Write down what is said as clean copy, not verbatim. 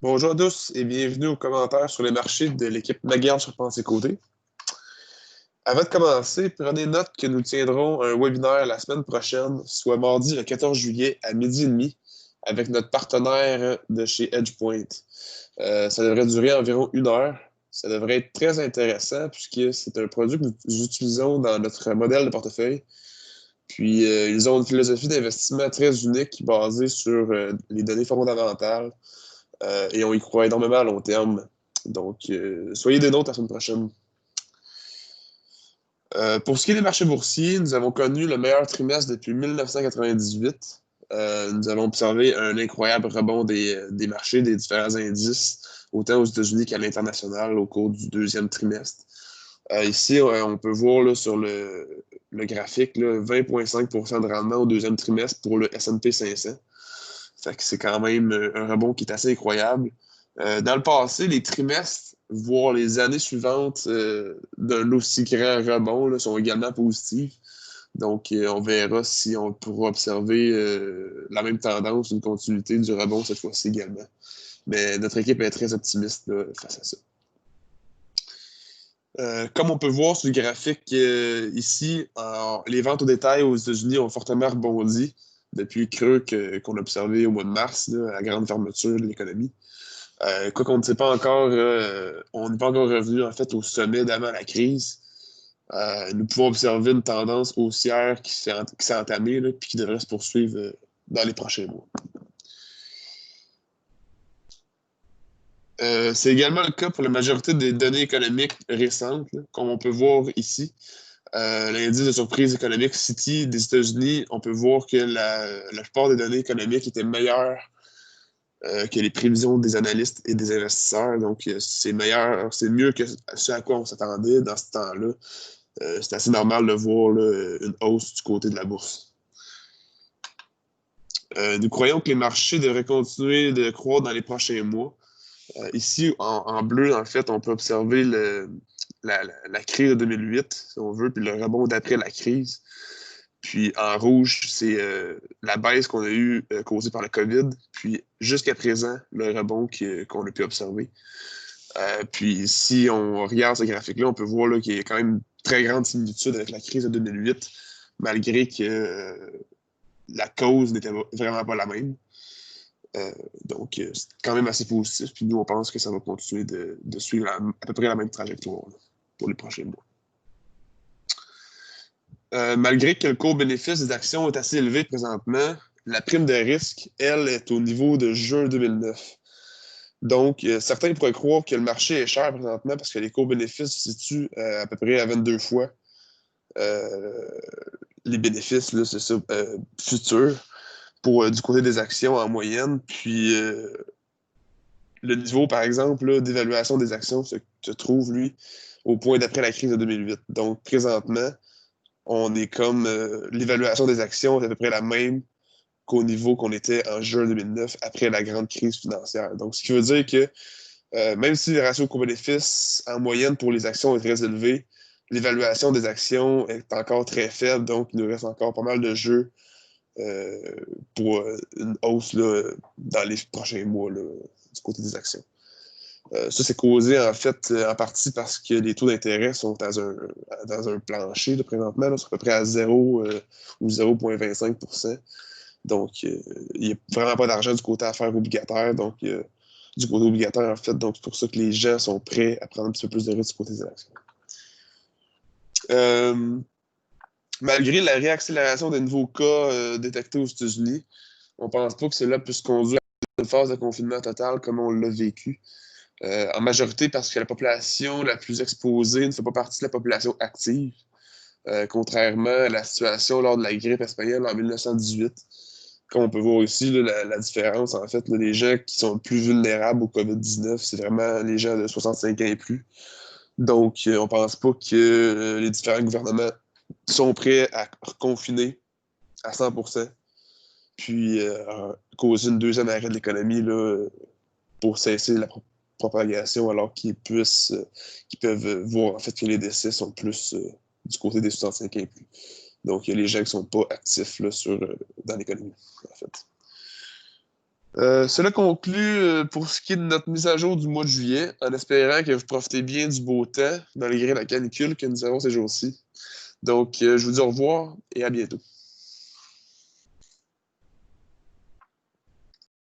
Bonjour à tous et bienvenue aux commentaires sur les marchés de l'équipe Magarde Charpentier Côté. Avant de commencer, prenez note que nous tiendrons un webinaire la semaine prochaine, soit mardi le 14 juillet à midi et demi, avec notre partenaire de chez EdgePoint. Ça devrait durer environ 1 heure. Ça devrait être très intéressant puisque c'est un produit que nous utilisons dans notre modèle de portefeuille. Puis, ils ont une philosophie d'investissement très unique basée sur les données fondamentales et on y croit énormément à long terme. Donc, soyez des nôtres la semaine prochaine. Pour ce qui est des marchés boursiers, nous avons connu le meilleur trimestre depuis 1998. Nous avons observé un incroyable rebond des marchés, des différents indices, autant aux États-Unis qu'à l'international au cours du deuxième trimestre. Ici, on peut voir là, sur le graphique 20,5% de rendement au deuxième trimestre pour le S&P 500. Fait que c'est quand même un rebond qui est assez incroyable. Dans le passé, les trimestres, voire les années suivantes d'un aussi grand rebond là, sont également positifs. Donc, on verra si on pourra observer la même tendance, une continuité du rebond cette fois-ci également. Mais notre équipe est très optimiste là, face à ça. Comme on peut voir sur le graphique ici, alors, les ventes au détail aux États-Unis ont fortement rebondi depuis le creux qu'on a observé au mois de mars, là, à la grande fermeture de l'économie. Quoi qu'on ne sait pas encore, on n'est pas encore revenu en fait au sommet d'avant la crise. Nous pouvons observer une tendance haussière qui s'est entamée là, puis qui devrait se poursuivre dans les prochains mois. C'est également le cas pour la majorité des données économiques récentes, là, comme on peut voir ici. L'indice de surprise économique Citi des États-Unis, on peut voir que la plupart des données économiques étaient meilleures que les prévisions des analystes et des investisseurs. Donc, c'est meilleur, c'est mieux que ce à quoi on s'attendait dans ce temps-là. C'est assez normal de voir là, une hausse du côté de la bourse. Nous croyons que les marchés devraient continuer de croître dans les prochains mois. Ici, en bleu, en fait, on peut observer la crise de 2008, si on veut, puis le rebond d'après la crise. Puis en rouge, c'est la baisse qu'on a eue causée par la COVID. Puis jusqu'à présent, le rebond qu'on a pu observer. Puis si on regarde ce graphique-là, on peut voir là, qu'il y a quand même une très grande similitude avec la crise de 2008, malgré que la cause n'était vraiment pas la même. Donc, c'est quand même assez positif. Puis nous, on pense que ça va continuer de suivre à peu près la même trajectoire là, pour les prochains mois. Malgré que le cours bénéfice des actions est assez élevé présentement, la prime de risque, elle, est au niveau de juin 2009. Donc, certains pourraient croire que le marché est cher présentement parce que les cours bénéfices se situent à peu près à 22 fois euh, les bénéfices, là, c'est ça, futurs pour du côté des actions en moyenne. Puis, le niveau, par exemple, d'évaluation des actions se trouve, lui, au point d'après la crise de 2008. Donc, présentement, on est comme l'évaluation des actions est à peu près la même qu'au niveau qu'on était en juin 2009 après la grande crise financière. Donc, ce qui veut dire que même si le ratio coût-bénéfice en moyenne pour les actions est très élevé, l'évaluation des actions est encore très faible, donc il nous reste encore pas mal de jeux euh, pour une hausse là, dans les prochains mois là, du côté des actions. Ça, c'est causé en fait en partie parce que les taux d'intérêt sont dans un plancher là, présentement, là, c'est à peu près à 0 ou 0,25%. Donc, il n'y a vraiment pas d'argent du côté affaires obligataires, donc du côté obligataire en fait. Donc, c'est pour ça que les gens sont prêts à prendre un petit peu plus de risques du côté des actions. Euh, Malgré la réaccélération des nouveaux cas détectés aux États-Unis, on ne pense pas que cela puisse conduire à une phase de confinement total comme on l'a vécu. En majorité parce que la population la plus exposée ne fait pas partie de la population active, contrairement à la situation lors de la grippe espagnole en 1918. Comme on peut voir ici, là, la différence, en fait, là, les gens qui sont plus vulnérables au COVID-19, c'est vraiment les gens de 65 ans et plus. Donc, on ne pense pas que les différents gouvernements sont prêts à reconfiner à 100%, puis causer une deuxième arrêt de l'économie là, pour cesser la propagation, alors qu'ils peuvent voir en fait que les décès sont plus du côté des 65 ans et plus. Donc, il y a les gens qui ne sont pas actifs là, dans l'économie, en fait. Cela conclut pour ce qui est de notre mise à jour du mois de juillet, en espérant que vous profitez bien du beau temps, malgré la canicule que nous avons ces jours-ci. Donc, je vous dis au revoir et à bientôt.